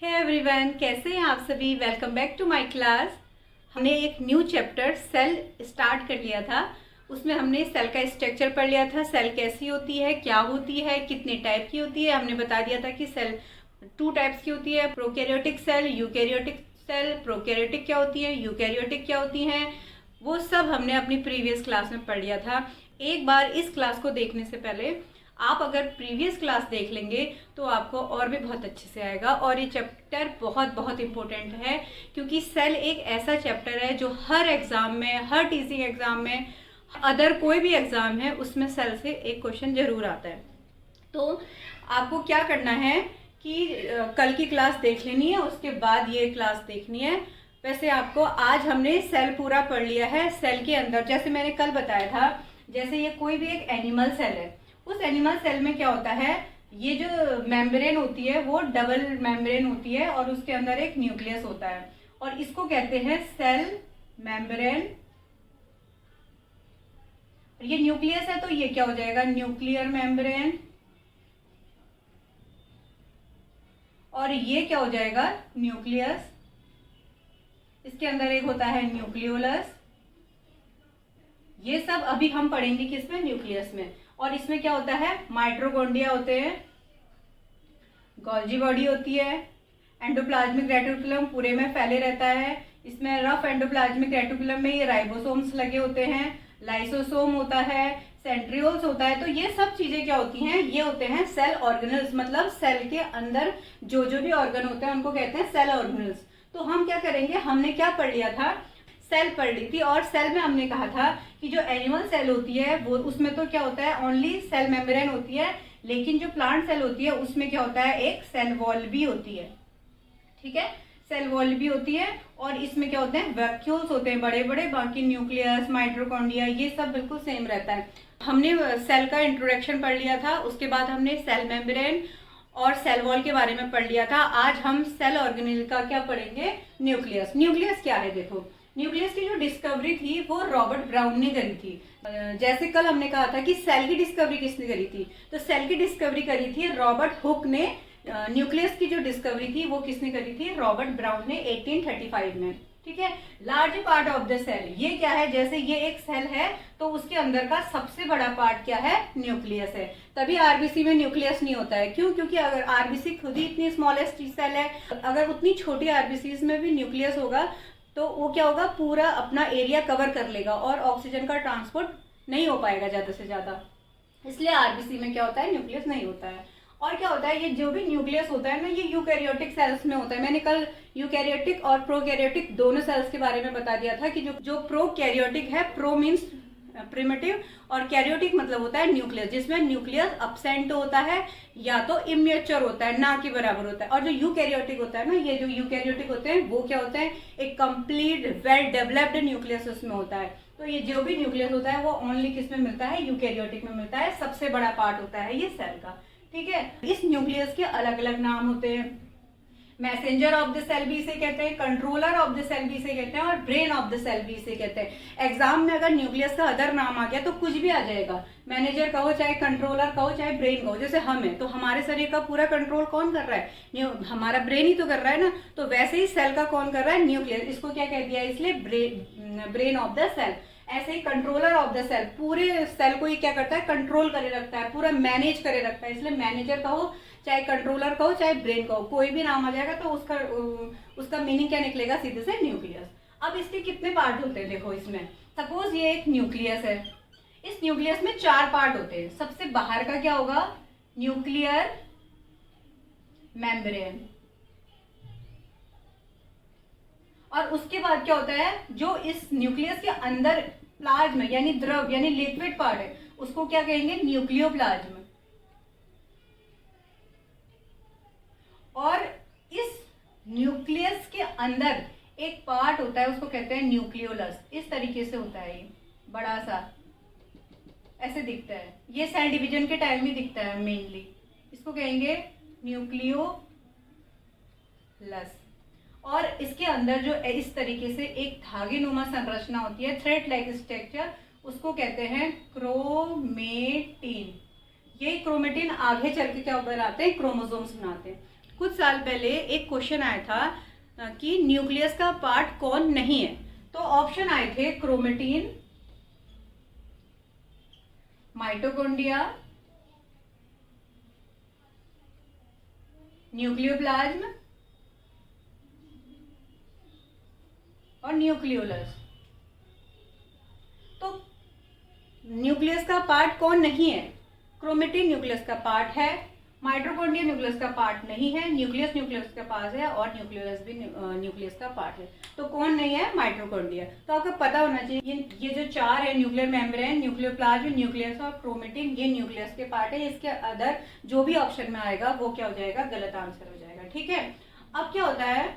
Hey everyone, कैसे हैं आप सभी। Welcome back to my class. हमने एक न्यू चैप्टर सेल स्टार्ट कर लिया था। उसमें हमने सेल का स्ट्रक्चर पढ़ लिया था। सेल कैसी होती है, क्या होती है, कितने टाइप की होती है। हमने बता दिया था कि सेल 2 टाइप्स की होती है, prokaryotic cell, eukaryotic cell. Prokaryotic क्या होती है, यूकैरियोटिक क्या होती हैं, वो सब हमने अपनी प्रीवियस क्लास में पढ़ लिया था। एक बार इस क्लास को देखने से पहले आप अगर प्रीवियस क्लास देख लेंगे तो आपको और भी बहुत अच्छे से आएगा। और ये चैप्टर बहुत बहुत इम्पोर्टेंट है, क्योंकि सेल एक ऐसा चैप्टर है जो हर एग्जाम में, हर टीचिंग एग्जाम में, अदर कोई भी एग्जाम है उसमें सेल से एक क्वेश्चन जरूर आता है। तो आपको क्या करना है कि कल की क्लास देख लेनी है, उसके बाद ये क्लास देखनी है। वैसे आपको आज हमने सेल पूरा पढ़ लिया है। सेल के अंदर जैसे मैंने कल बताया था, जैसे ये कोई भी एक एनिमल सेल है, उस एनिमल सेल में क्या होता है, ये जो मेम्ब्रेन होती है वो डबल मेम्ब्रेन होती है और उसके अंदर एक न्यूक्लियस होता है और इसको कहते हैं सेल मेम्ब्रेन। ये न्यूक्लियस है तो ये क्या हो जाएगा, न्यूक्लियर मेम्ब्रेन। और ये क्या हो जाएगा, न्यूक्लियस। इसके अंदर एक होता है न्यूक्लियोलस। ये सब अभी हम पढ़ेंगे किसमें, न्यूक्लियस में। और इसमें क्या होता है, माइटोकॉन्ड्रिया होते हैं, गोल्जी बॉडी होती है, एंडोप्लाज्मिक रेटिकुलम पूरे में फैले रहता है। इसमें रफ एंडोप्लाज्मिक रेटिकुलम में ये राइबोसोम्स लगे होते हैं, लाइसोसोम होता है, सेंट्रियोल्स होता है। तो ये सब चीजें क्या होती हैं, ये होते हैं सेल ऑर्गेनल्स। मतलब सेल के अंदर जो जो भी ऑर्गन होते हैं उनको कहते हैं सेल ऑर्गेनल्स। तो हम क्या करेंगे, हमने क्या पढ़ लिया था, सेल पढ़ ली थी। और सेल में हमने कहा था कि जो एनिमल सेल होती है वो, उसमें तो क्या होता है, ओनली सेल मेम्ब्रेन होती है। लेकिन जो प्लांट सेल होती है उसमें क्या होता है, एक सेल वॉल भी होती है। ठीक है, सेल वॉल भी होती है। और इसमें क्या होते हैं, वैक्यूल्स होते हैं बड़े बड़े। बाकी न्यूक्लियस, माइटोकॉन्ड्रिया, ये सब बिल्कुल सेम रहता है। हमने सेल का इंट्रोडक्शन पढ़ लिया था, उसके बाद हमने सेल मेम्ब्रेन और सेल वॉल के बारे में पढ़ लिया था। आज हम सेल ऑर्गेनेल का क्या पढ़ेंगे, न्यूक्लियस। न्यूक्लियस क्या है, देखो, न्यूक्लियस की जो डिस्कवरी थी वो रॉबर्ट ब्राउन ने करी थी। जैसे कल हमने कहा था कि सेल की डिस्कवरी किसने करी थी, तो सेल की डिस्कवरी करी थी रॉबर्ट हुक ने। न्यूक्लियस की जो डिस्कवरी थी वो किसने करी थी, रॉबर्ट ब्राउन ने 1835 में। ठीक है, large part of the cell, ये क्या है, जैसे ये एक सेल है तो उसके अंदर का सबसे बड़ा पार्ट क्या है, न्यूक्लियस है। तभी आरबीसी में न्यूक्लियस नहीं होता है। क्यों, क्योंकि अगर आरबीसी खुद ही इतनी स्मॉलेस्ट सेल है, अगर उतनी छोटी आरबीसी में भी न्यूक्लियस होगा तो वो क्या होगा, पूरा अपना एरिया कवर कर लेगा और ऑक्सीजन का ट्रांसपोर्ट नहीं हो पाएगा ज्यादा से ज्यादा। इसलिए आरबीसी में क्या होता है, न्यूक्लियस नहीं होता है। और क्या होता है, ये जो भी न्यूक्लियस होता है ना, ये यूकैरियोटिक सेल्स में होता है। मैंने कल यूकैरियोटिक और प्रोकैरियोटिक दोनों सेल्स के बारे में बता दिया था कि जो प्रोकैरियोटिक है, प्रो मीन्स प्रिमिटिव और कैरियोटिक मतलब होता है न्यूक्लियस, जिसमें न्यूक्लियस अब्सेंट होता है या तो इमेच्योर होता है, ना के बराबर होता है। और जो यूकैरियोटिक होता है ना, ये जो यूकैरियोटिक होते हैं वो क्या होते हैं, एक कंप्लीट वेल डेवलप्ड न्यूक्लियस उसमें होता है। तो ये जो भी न्यूक्लियस होता है वो ओनली किस में मिलता है, यूकैरियोटिक में मिलता है। सबसे बड़ा पार्ट होता है ये सेल का। ठीक है, इस न्यूक्लियस के अलग अलग नाम होते हैं। मैसेंजर ऑफ द सेल भी इसे कहते हैं, कंट्रोलर ऑफ द सेल भी इसे कहते हैं और ब्रेन ऑफ द सेल भी इसे कहते हैं। एग्जाम में अगर न्यूक्लियस का अदर नाम आ गया तो कुछ भी आ जाएगा, मैनेजर कहो, चाहे कंट्रोलर कहो, चाहे ब्रेन कहो। जैसे हम है तो हमारे शरीर का पूरा कंट्रोल कौन कर रहा है, हमारा ब्रेन ही तो कर रहा है ना। तो वैसे ही सेल का कौन कर रहा है, न्यूक्लियस। इसको क्या कह दिया, इसलिए ब्रेन ऑफ द सेल। ऐसे ही कंट्रोलर ऑफ द सेल, पूरे सेल को ये क्या करता है, कंट्रोल करे रखता है, पूरा मैनेज करे रखता है। इसलिए मैनेजर कहो, चाहे कंट्रोलर कहो, चाहे ब्रेन कहो, कोई भी नाम आ जाएगा तो उसका मीनिंग क्या निकलेगा, सीधे से न्यूक्लियस। अब इसके कितने पार्ट होते हैं, देखो इसमें सपोज ये एक न्यूक्लियस है, इस न्यूक्लियस में 4 पार्ट होते हैं। सबसे बाहर का क्या होगा, न्यूक्लियर मेम्ब्रेन। और उसके बाद क्या होता है, जो इस न्यूक्लियस के अंदर प्लाज्म यानी द्रव यानी लिक्विड पार्ट है, उसको क्या कहेंगे, न्यूक्लियोप्लाज्म। और इस न्यूक्लियस के अंदर एक पार्ट होता है, उसको कहते हैं न्यूक्लियोलस। इस तरीके से होता है, ये बड़ा सा ऐसे दिखता है। ये सेल डिवीजन के टाइम में दिखता है मेनली, इसको कहेंगे न्यूक्लियोलस। और इसके अंदर जो इस तरीके से एक धागे नुमा संरचना होती है, थ्रेड लाइक स्ट्रक्चर, उसको कहते हैं क्रोमेटिन। ये क्रोमेटिन आगे चल के क्या बनाते हैं, क्रोमोसोम्स बनाते हैं। कुछ साल पहले एक क्वेश्चन आया था कि न्यूक्लियस का पार्ट कौन नहीं है। तो ऑप्शन आए थे क्रोमेटिन, माइटोकॉन्ड्रिया, न्यूक्लियोप्लाज्म और न्यूक्लियोलस। तो न्यूक्लियस का पार्ट कौन नहीं है? क्रोमेटिन न्यूक्लियस का पार्ट है, माइटोकॉन्ड्रिया न्यूक्लियस का पार्ट नहीं है, न्यूक्लियस न्यूक्लियस का पास है और न्यूक्लियोलस भी न्यूक्लियस का पार्ट है। तो कौन नहीं है? माइटोकॉन्ड्रिया। तो आपको पता होना चाहिए ये जो चार है, न्यूक्लियर मेम्ब्रेन, न्यूक्लियोप्लाज्म, न्यूक्लियस और क्रोमेटिन, ये न्यूक्लियस के पार्ट है। इसके अदर जो भी ऑप्शन में आएगा वो क्या हो जाएगा? गलत आंसर हो जाएगा। ठीक है। अब क्या होता है,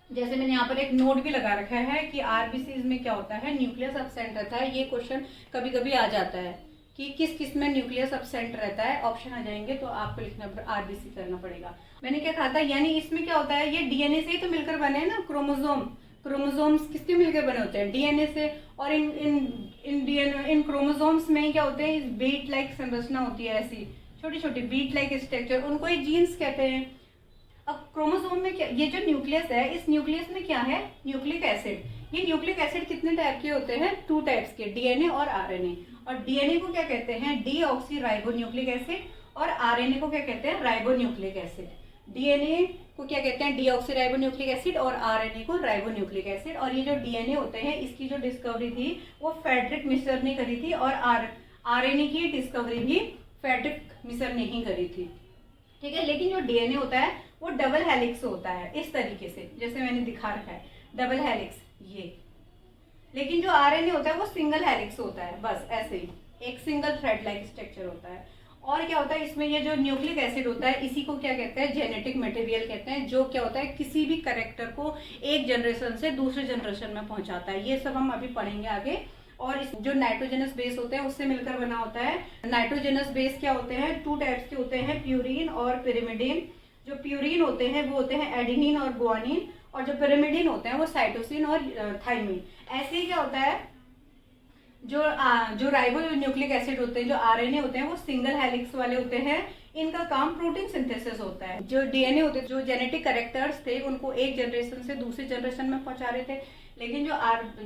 जैसे मैंने यहाँ पर एक नोट भी लगा रखा है कि आरबीसीज में क्या होता है, न्यूक्लियस एब्सेंट रहता है। ये क्वेश्चन कभी कभी आ जाता है कि किस किस में न्यूक्लियस एब्सेंट रहता है। ऑप्शन आ जाएंगे तो आपको लिखना आरबीसी करना पड़ेगा। मैंने क्या कहा था, यानी इसमें क्या होता है, ये डीएनए से ही तो मिलकर बने हैं ना। क्रोमोसोम्स किसके मिलकर बने होते हैं? डीएनए से। और इन क्रोमोसोम्स में क्या होते हैं, बीट लाइक संरचना होती है, ऐसी छोटी छोटी बीट लाइक स्ट्रक्चर, उनको ही जीन्स कहते हैं। अब क्रोमोसोम में क्या, ये जो न्यूक्लियस है, इस न्यूक्लियस में क्या है? Nucleic acid. ये न्यूक्लिक एसिड कितने टाइप के होते हैं? 2 टाइप्स के, डीएनए और आरएनए। और डीएनए को क्या कहते हैं? Deoxy ribo nucleic acid. और आरएनए को क्या कहते हैं? Ribo nucleic acid. डीएनए को क्या कहते हैं? डीऑक्सी राइबो न्यूक्लिक एसिड और आरएनए को राइबो न्यूक्लिक एसिड। और ये जो डीएनए होते हैं, इसकी जो डिस्कवरी थी वो फ्रेडरिक मिसर ने करी थी, और आरएनए की डिस्कवरी भी फ्रेडरिक मिसर ने ही करी थी। ठीक है। लेकिन जो डीएनए होता है वो डबल हेलिक्स होता है, इस तरीके से जैसे मैंने दिखा रखा है, डबल हेलिक्स ये। लेकिन जो आरएनए होता है वो सिंगल हेलिक्स होता है, बस ऐसे ही एक सिंगल थ्रेड लाइक स्ट्रक्चर होता है। और क्या होता है इसमें, ये जो न्यूक्लिक एसिड होता है, इसी को क्या कहते हैं? जेनेटिक मटेरियल कहते हैं, जो क्या होता है किसी भी कैरेक्टर को एक जनरेशन से दूसरे जनरेशन में पहुंचाता है। ये सब हम अभी पढ़ेंगे आगे। और जो नाइट्रोजनस बेस होते हैं उससे मिलकर बना होता है। नाइट्रोजनस बेस क्या होते हैं? 2 टाइप्स के होते हैं, प्यूरिन और पिरिमिडिन। जो प्यूरिन होते हैं वो होते हैं एडिनिन और गुआनिन, और जो पिरिमिडिन होते हैं वो साइटोसिन और थाइमिन। ऐसे ही क्या होता है, जो राइबो न्यूक्लिक एसिड होते हैं, जो आरएनए होते हैं, वो सिंगल हेलिक्स वाले होते हैं। इनका काम प्रोटीन सिंथेसिस होता है। जो डीएनए होते हैं, जो जेनेटिक कैरेक्टर्स थे, उनको एक जनरेशन से दूसरी जनरेशन में पहुंचा रहे थे। लेकिन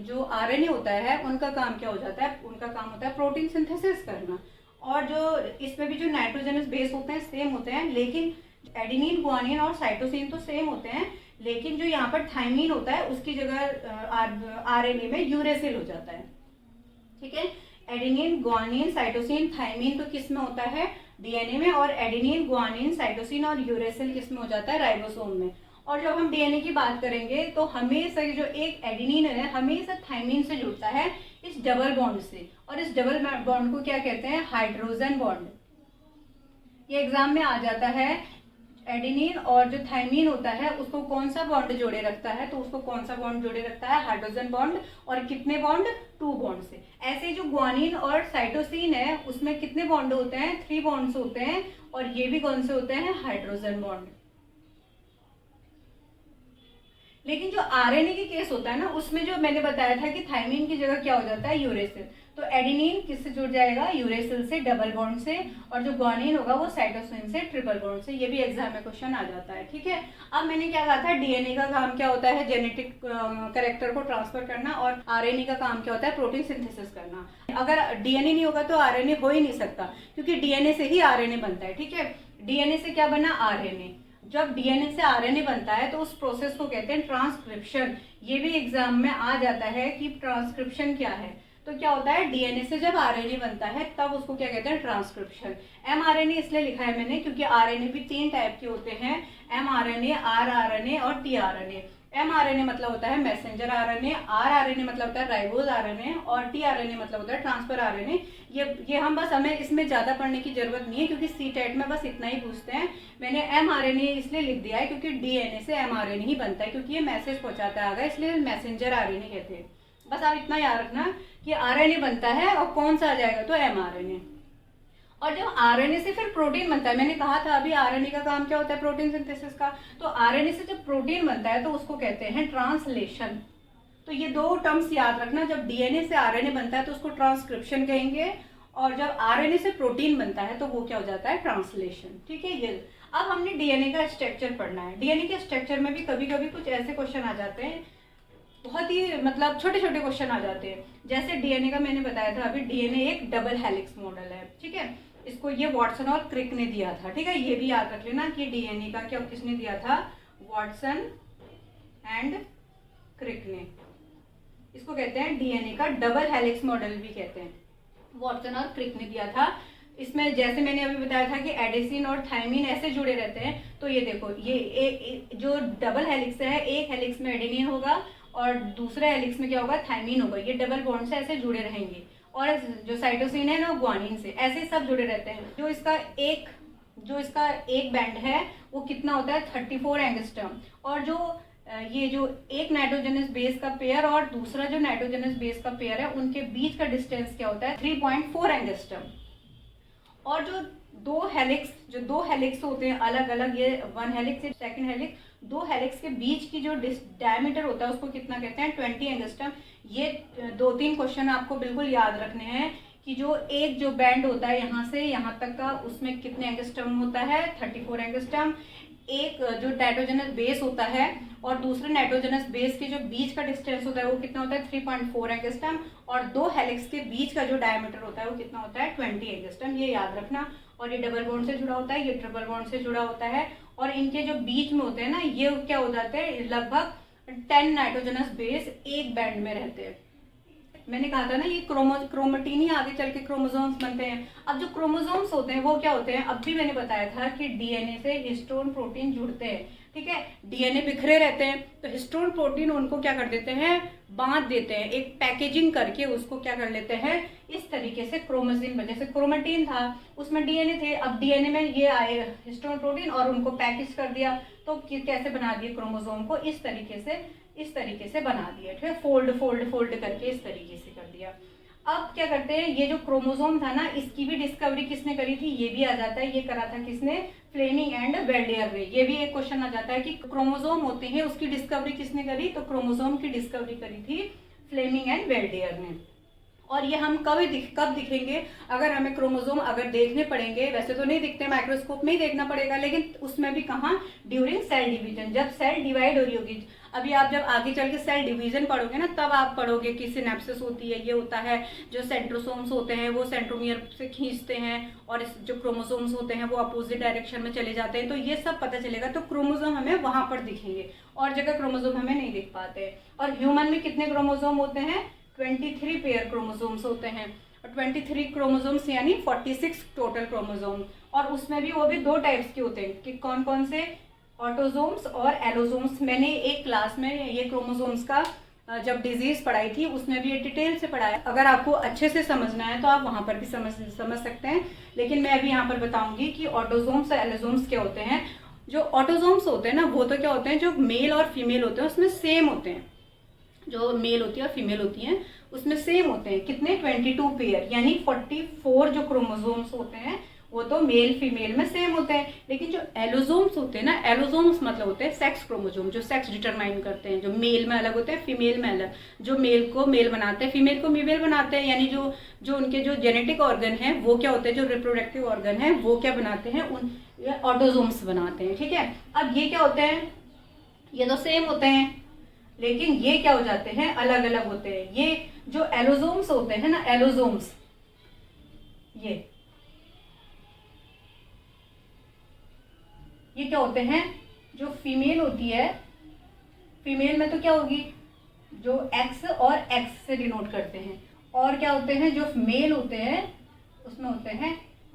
जो आरएनए होता है, उनका काम क्या हो जाता है? उनका काम होता है प्रोटीन सिंथेसिस करना। और जो इसमें भी जो नाइट्रोजनस बेस होते हैं सेम होते हैं, लेकिन एडिनिन, गुआनिन और साइटोसिन तो सेम होते हैं, लेकिन जो यहाँ पर थाइमिन होता है उसकी जगह आरएनए में यूरेसिल हो जाता है। ठीक है। एडिनिन, गुआनिन, साइटोसिन, थाइमिन तो किस में होता है? डीएनए में। और एडिनिन, गुआनिन, साइटोसिन और यूरेसिल किस में हो जाता है? राइबोसोम में। और जब हम डीएनए की बात करेंगे तो हमेशा जो एक एडिनिन है हमेशा थाइमिन से जुड़ता है, इस डबल बॉन्ड से। और इस डबल बॉन्ड को क्या कहते हैं? Hydrogen bond. ये एग्जाम में आ जाता है। एडिनिन और जो थाइमिन होता है उसको कौन सा बॉन्ड जोड़े रखता है? तो उसको कौन सा बॉन्ड जोड़े रखता है? Hydrogen bond. और कितने बॉन्ड? 2 बॉन्ड से। ऐसे जो गुआनिन और साइटोसिन है उसमें कितने बॉन्ड होते हैं? 3 बॉन्ड्स होते हैं। और ये भी कौन से होते हैं? Hydrogen bond. लेकिन जो आरएनए के केस होता है ना, उसमें जो मैंने बताया था कि थाइमिन की जगह क्या हो जाता है? यूरेसिल। तो एडिनिन किससे जुड़ जाएगा? यूरेसिल से, डबल बॉन्ड से। और जो गुआनिन होगा वो साइटोसिन से, ट्रिपल बॉन्ड से। ये भी एग्जाम में क्वेश्चन आ जाता है। ठीक है। अब मैंने क्या कहा था, डीएनए का काम क्या होता है? जेनेटिक कैरेक्टर को ट्रांसफर करना। और आरएनए का काम क्या होता है? प्रोटीन सिंथेसिस करना। अगर डीएनए नहीं होगा तो आरएनए हो ही नहीं सकता, क्योंकि डीएनए से ही आरएनए बनता है। ठीक है। डीएनए से क्या बना? आरएनए। जब डीएनए से आरएनए बनता है तो उस प्रोसेस को कहते हैं ट्रांसक्रिप्शन। ये भी एग्जाम में आ जाता है कि ट्रांसक्रिप्शन क्या है। तो क्या होता है, डीएनए से जब आरएनए बनता है तब उसको क्या कहते हैं? ट्रांसक्रिप्शन। एमआरएनए इसलिए लिखा है मैंने क्योंकि आरएनए भी 3 टाइप के होते हैं, एमआरएनए, आरआरएनए और टीआरएनए। एमआरएनए मतलब होता है मैसेंजर आरएनए, आरआरएनए मतलब होता है राइबोज आरएनए और टीआरएनए मतलब होता है ट्रांसफर आरएनए। ये हम बस, हमें इसमें ज्यादा पढ़ने की जरूरत नहीं है क्योंकि सीटेट में बस इतना ही पूछते हैं। मैंने एमआरएनए इसलिए लिख दिया है क्योंकि डीएनए से एमआरएनए ही बनता है, क्योंकि ये मैसेज पहुंचाता है, इसलिए मैसेंजर आरएनए कहते हैं। बस आप इतना याद रखना कि आरएनए बनता है और कौन सा आ जाएगा तो एमआरएनए। और जब आरएनए से फिर प्रोटीन बनता है, मैंने कहा था अभी आरएनए का काम क्या होता है? प्रोटीन सिंथेसिस का। तो आरएनए से जब प्रोटीन बनता है तो उसको कहते हैं ट्रांसलेशन। तो ये 2 टर्म्स याद रखना, जब डीएनए से आरएनए बनता है तो उसको ट्रांसक्रिप्शन कहेंगे, और जब आरएनए से प्रोटीन बनता है तो वो क्या हो जाता है? ट्रांसलेशन। ठीक है। ये अब हमने डीएनए का स्ट्रक्चर पढ़ना है। डीएनए के स्ट्रक्चर में भी कभी कभी कुछ ऐसे क्वेश्चन आ जाते हैं, बहुत ही मतलब छोटे छोटे क्वेश्चन आ जाते हैं। जैसे डीएनए का मैंने बताया था अभी, डीएनए एक डबल हेलिक्स मॉडल है, ठीक है। इसको ये वॉटसन और क्रिक ने दिया था, ठीक है। ये भी याद रख लेना कि डीएनए का क्या किसने दिया था, वॉटसन एंड क्रिक ने। इसको कहते हैं डीएनए का डबल हेलिक्स मॉडल भी कहते हैं, वॉटसन और क्रिक ने दिया था। इसमें जैसे मैंने अभी बताया था कि एडेसिन और थायमिन ऐसे जुड़े रहते हैं, तो ये देखो ये जो डबल हेलिक्स है, एक हेलिक्स में एडेनिन होगा और दूसरे हेलिक्स में क्या होगा, थायमिन होगा। ये डबल बॉन्ड से ऐसे जुड़े रहेंगे, और जो साइटोसिन है ना ग्वानिन से, ऐसे सब जुड़े रहते हैं। जो इसका एक बैंड है वो कितना होता है, 34 एंगस्ट्रम। और ये जो एक नाइट्रोजनस बेस का पेयर और दूसरा जो नाइट्रोजनस बेस का पेयर है, उनके बीच का डिस्टेंस क्या होता है, 3.4 एंगस्ट्रम। और जो दो हेलिक्स होते हैं अलग अलग, ये वन हेलिक्स सेकंड हेलिक्स, दो हेलिक्स के बीच की जो डायमीटर होता है उसको कितना कहते हैं, 20 एंगस्ट्रम। ये 2-3 क्वेश्चन आपको बिल्कुल याद रखने हैं कि जो बैंड होता है यहाँ से यहाँ तक का, उसमें कितने एंगस्ट्रम होता है, 34 एंगस्ट्रम। एक जो नाइट्रोजनस बेस होता है और दूसरे नाइट्रोजनस बेस के जो बीच का डिस्टेंस होता है वो कितना होता है, 3.4 एंगस्ट्रम। और दो हेलिक्स के बीच का जो डायमीटर होता है वो कितना होता है, 20 एंगस्ट्रम। ये याद रखना। और ये डबल बॉन्ड से जुड़ा होता है, ये ट्रिपल बॉन्ड से जुड़ा होता है, और इनके जो बीच में होते हैं ना, ये क्या हो जाते हैं, लगभग 10 नाइट्रोजनस बेस एक बैंड में रहते हैं। मैंने कहा था ना ये क्रोमेटिन ही आगे चल के क्रोमोसोम्स बनते हैं। अब जो क्रोमोसोम्स होते हैं वो क्या होते हैं, अब भी मैंने बताया था कि डीएनए से हिस्टोन प्रोटीन जुड़ते हैं, ठीक है। डीएनए बिखरे रहते हैं तो हिस्टोन प्रोटीन उनको क्या कर देते हैं, बांध देते हैं, एक पैकेजिंग करके उसको क्या कर लेते हैं, इस तरीके से क्रोमोसिन में, जैसे क्रोमेटिन था उसमें डीएनए थे, अब डीएनए में ये आए हिस्टोन प्रोटीन और उनको पैकेज कर दिया, तो कैसे बना दिए क्रोमोसोम को, इस तरीके से बना दिया, ठीक है। फोल्ड करके इस तरीके से कर दिया। अब क्या करते हैं, ये जो क्रोमोसोम था ना, इसकी भी डिस्कवरी किसने करी थी, ये भी आ जाता है, ये करा था किसने, फ्लेमिंग एंड वेल्डियर ने। ये भी एक क्वेश्चन आ जाता है कि क्रोमोसोम होते हैं उसकी डिस्कवरी किसने करी, तो क्रोमोसोम की डिस्कवरी करी थी फ्लेमिंग एंड वेल्डियर ने। और ये हम कब दिखेंगे, अगर हमें क्रोमोसोम अगर देखने पड़ेंगे, वैसे तो नहीं दिखते, माइक्रोस्कोप में ही देखना पड़ेगा, लेकिन उसमें भी कहाँ, ड्यूरिंग सेल डिवीजन, जब सेल डिवाइड हो रही होगी। अभी आप जब आगे चल के सेल डिवीजन पढ़ोगे ना, तब आप पढ़ोगे कि सिनेप्सिस होती है, ये होता है, जो सेंट्रोसोम्स होते हैं वो सेंट्रोमियर से खींचते हैं, और जो क्रोमोसोम्स होते हैं वो अपोजिट डायरेक्शन में चले जाते हैं, तो ये सब पता चलेगा। तो क्रोमोसोम हमें वहां पर दिखेंगे, और जगह क्रोमोसोम हमें नहीं दिख पाते। और ह्यूमन में कितने क्रोमोसोम होते हैं, 23 पेयर क्रोमोसोम्स होते हैं, और 23 क्रोमोसोम्स यानी 46 टोटल क्रोमोसोम। और उसमें भी वो भी 2 टाइप्स के होते हैं कि कौन कौन से, ऑटोसोम्स और एलोसोम्स। मैंने एक क्लास में ये क्रोमोसोम्स का जब डिजीज पढ़ाई थी उसमें भी ये डिटेल से पढ़ाया। अगर आपको अच्छे से समझना है तो आप वहां पर भी समझ सकते हैं, लेकिन मैं अभी यहाँ पर बताऊंगी कि ऑटोसोम्स और एलोसोम्स क्या होते हैं। जो ऑटोसोम्स होते हैं ना, वो तो क्या होते हैं, जो मेल और फीमेल होते हैं उसमें सेम होते हैं, जो मेल होती है और फीमेल होती हैं उसमें सेम होते हैं। कितने, 22 पेयर, यानी 44 जो क्रोमोसोम्स होते हैं वो तो मेल फीमेल में सेम होते हैं। लेकिन जो एलोसोम्स होते हैं ना, एलोसोम्स मतलब होते हैं सेक्स क्रोमोसोम, जो सेक्स डिटरमाइन करते हैं, जो मेल में अलग होते हैं, फीमेल में अलग, जो मेल को मेल बनाते हैं, फीमेल को फीमेल बनाते हैं, यानी जो उनके जो जेनेटिक ऑर्गन है वो क्या होते हैं, जो रिप्रोडक्टिव ऑर्गन है वो क्या बनाते हैं, उन ऑटोसोम्स बनाते हैं, ठीक है। अब ये क्या होते हैं, ये तो सेम होते हैं, लेकिन ये क्या हो जाते हैं, अलग अलग होते हैं। ये जो एलोसोम्स होते हैं ना, एलोसोम्स, ये क्या होते हैं, जो फीमेल होती है, फीमेल में तो क्या होगी, जो एक्स और एक्स से डिनोट करते हैं, और क्या होते हैं, जो मेल होते हैं उसमें होते हैं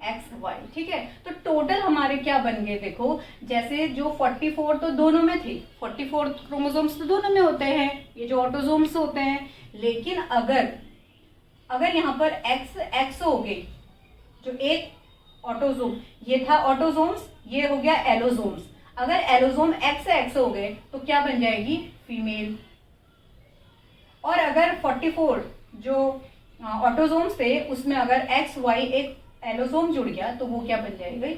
एक्स वाई, ठीक है। तो टोटल हमारे क्या बन गए, देखो, जैसे जो 44 तो दोनों में थी, 44 क्रोमोसोम्स तो दोनों में होते हैं, ये जो ऑटोसोम्स होते हैं। लेकिन अगर यहाँ पर एक्स हो गई, जो एक ऑटोसोम, ये था ऑटोसोम्स, ये हो गया एलोसोम्स। अगर एलोसोम एक्स हो गए तो क्या बन जाएगी, फीमेल। और अगर 44 जो ऑटोसोम्स थे उसमें अगर एक्स वाई एक एलोसोम जुड़ गया तो वो क्या बन जाएगा,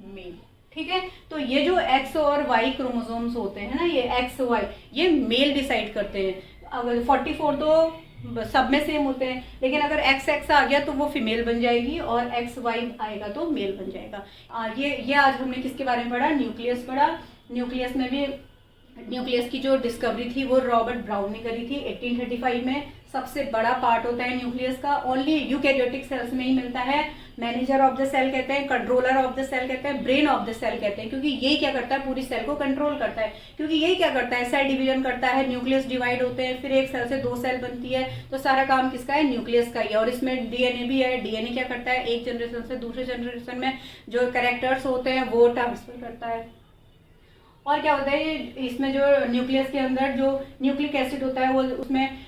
मेल, ठीक है। तो ये जो एक्स और वाई क्रोमोसोम्स होते हैं ना, ये एक्स वाई, ये मेल डिसाइड करते हैं। अगर 44 तो सब में सेम होते हैं, लेकिन अगर एक्स एक्स आ गया तो वो फीमेल बन जाएगी और एक्स वाई आएगा तो मेल बन जाएगा। ये आज हमने किसके बारे में पढ़ा, न्यूक्लियस पढ़ा। न्यूक्लियस में भी न्यूक्लियस की जो डिस्कवरी थी वो रॉबर्ट ब्राउन ने करी थी 1835 में। सबसे बड़ा पार्ट होता है न्यूक्लियस का, ओनली यूकैरियोटिक सेल्स में ही मिलता है। मैनेजर ऑफ द सेल कहते हैं, कंट्रोलर ऑफ द सेल कहते हैं, ब्रेन ऑफ द सेल कहते हैं, क्योंकि यही क्या करता है, पूरी सेल को कंट्रोल करता है। क्योंकि यही क्या करता है, सेल डिवीजन करता है, न्यूक्लियस डिवाइड होते हैं, फिर एक सेल से 2 सेल बनती है, तो सारा काम किसका है, न्यूक्लियस का ही है। और इसमें डीएनए भी है। डीएनए क्या करता है, एक जनरेशन से दूसरे जनरेशन में जो कैरेक्टर्स होते हैं वो ट्रांसफर करता है। और क्या होता है, इसमें जो न्यूक्लियस के अंदर जो न्यूक्लिक एसिड होता है वो, उसमें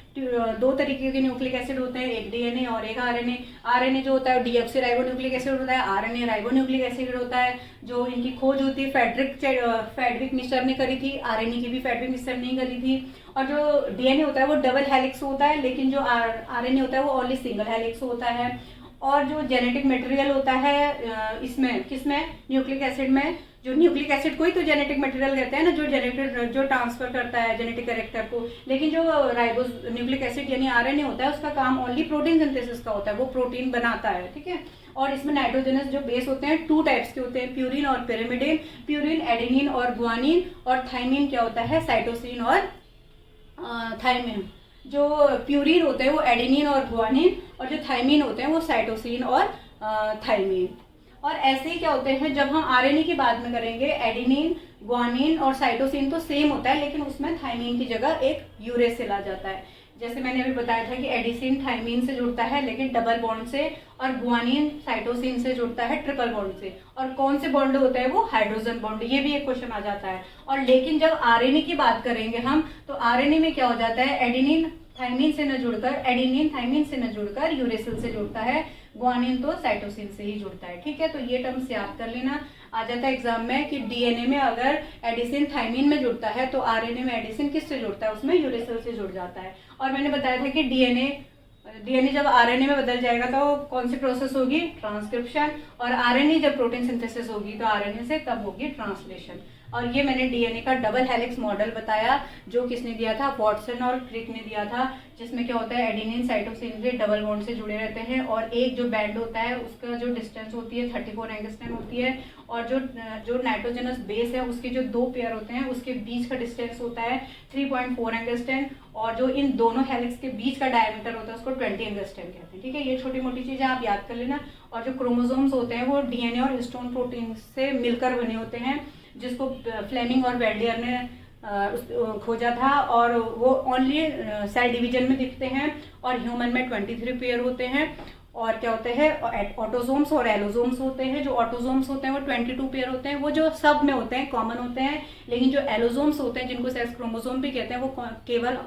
2 तरीके के न्यूक्लिक एसिड होते हैं, एक डीएनए और एक आरएनए। आरएनए जो होता है डीऑक्सी राइबोन्यूक्लिक एसिड होता है, आरएनए राइबोन्यूक्लिक एसिड होता है। जो इनकी खोज होती है फेडरिक मिस्टर ने करी थी, आरएनए की भी फेडरिक मिस्टर ने करी थी। और जो डीएनए होता है वो डबल हेलिक्स होता है, लेकिन जो आरएनए होता है वो ओनली सिंगल हेलिक्स होता है। और जो जेनेटिक मटेरियल होता है इसमें किसमें, न्यूक्लिक एसिड में, जो न्यूक्लिक एसिड को ही तो जेनेटिक मटेरियल कहते हैं ना, जो ट्रांसफर करता है जेनेटिक कैरेक्टर को। लेकिन जो राइबोस न्यूक्लिक एसिड यानी आरएनए होता है उसका काम ओनली प्रोटीन सिंथेसिस का होता है, वो प्रोटीन बनाता है, ठीक है। और इसमें नाइट्रोजनस जो बेस होते हैं 2 टाइप्स के होते हैं, प्यूरिन और पिरिमिडिन। प्यूरिन एडेनिन और ग्वानिन, और थाइमिन क्या होता है, साइटोसिन और थाइमिन। जो प्यूरिन होते हैं वो एडेनिन और ग्वानिन, और जो थाइमिन होते हैं वो साइटोसिन और थाइमिन। और ऐसे ही क्या होते हैं, जब हम आरएनए की बात में करेंगे, एडेनिन, ग्वानिन और साइटोसिन तो सेम होता है, लेकिन उसमें थाइमिन की जगह एक यूरेसिल आ जाता है। जैसे मैंने अभी बताया था कि एडिसिन थाइमिन से जुड़ता है लेकिन डबल बॉन्ड से, और ग्वानिन साइटोसिन से जुड़ता है ट्रिपल बॉन्ड से। और कौन से बॉन्ड होते हैं, वो हाइड्रोजन बॉन्ड। ये भी एक क्वेश्चन आ जाता है। और लेकिन जब आरएनए की बात करेंगे हम, तो आरएनए में क्या हो जाता है, एडेनिन थाइमिन से न जुड़कर, एडेनिन थाइमिन से न जुड़कर यूरेसिल से जुड़ता है, ग्वानिन तो साइटोसिन से ही जुड़ता है, ठीक है। तो ये टर्म्स याद कर लेना, आ जाता है एग्जाम में कि डीएनए में अगर एडिसिन थाइमिन में जुड़ता है तो आरएनए में एडिसिन किससे जुड़ता है, उसमें यूरेसिल से जुड़ जाता है। और मैंने बताया था कि डीएनए जब आरएनए में बदल जाएगा तो कौन सी प्रोसेस होगी, ट्रांसक्रिप्शन। और आरएनए जब प्रोटीन सिंथेसिस होगी तो आरएनए से तब होगी ट्रांसलेशन। और ये मैंने डीएनए का डबल हेलिक्स मॉडल बताया, जो किसने दिया था, वॉटसन और क्रिक ने दिया था, जिसमें क्या होता है, एडेनिन साइटोसिन से डबल बॉन्ड से जुड़े रहते हैं, और एक जो बैंड होता है उसका जो डिस्टेंस होती है 34 एंगस्ट्रॉम होती है, और जो नाइट्रोजनस बेस है उसके जो 2 पेयर होते हैं उसके बीच का डिस्टेंस होता है 3.4 एंगस्ट्रॉम, और जो इन दोनों हेलिक्स के बीच का डायमीटर होता है उसको 20 एंगस्ट्रॉम कहते हैं, ठीक है। ये छोटी मोटी चीजें आप याद कर लेना। और जो क्रोमोसोम्स होते हैं वो डीएनए और हिस्टोन प्रोटीन से मिलकर बने होते हैं, जिसको फ्लेमिंग और वेल्डियर ने खोजा था, और वो ओनली सेल डिवीजन में दिखते हैं। और ह्यूमन में 23 पेयर होते हैं। और क्या होते हैं, ऑटोसोम्स और एलोसोम्स होते हैं। जो ऑटोसोम्स होते हैं वो 22 पेयर होते हैं, वो जो सब में होते हैं, कॉमन होते हैं। लेकिन जो एलोसोम्स होते हैं, जिनको सेक्स क्रोमोसोम भी कहते हैं, वो केवल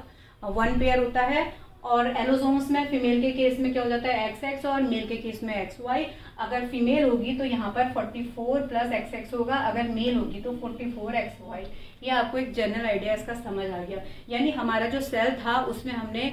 1 पेयर होता है। और एलोसोम्स में फीमेल के केस में क्या हो जाता है, XX, और मेल के केस में XY। अगर फीमेल होगी तो यहाँ पर 44 + XX होगा, अगर मेल होगी तो 44 XY। ये आपको एक जनरल आइडिया इसका समझ आ गया। यानी हमारा जो सेल था उसमें हमने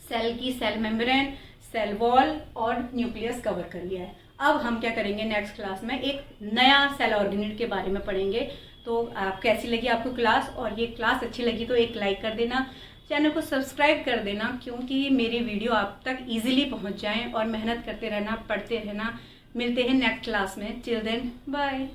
सेल की सेल मेम्ब्रेन, सेल वॉल और न्यूक्लियस कवर कर लिया है। अब हम क्या करेंगे, नेक्स्ट क्लास में एक नया सेल ऑर्गेनेल के बारे में पढ़ेंगे। तो कैसी लगी आपको क्लास, और ये क्लास अच्छी लगी तो एक लाइक कर देना, चैनल को सब्सक्राइब कर देना, क्योंकि मेरी वीडियो आप तक इजीली पहुंच जाएं। और मेहनत करते रहना, पढ़ते रहना। मिलते हैं नेक्स्ट क्लास में। Till then bye.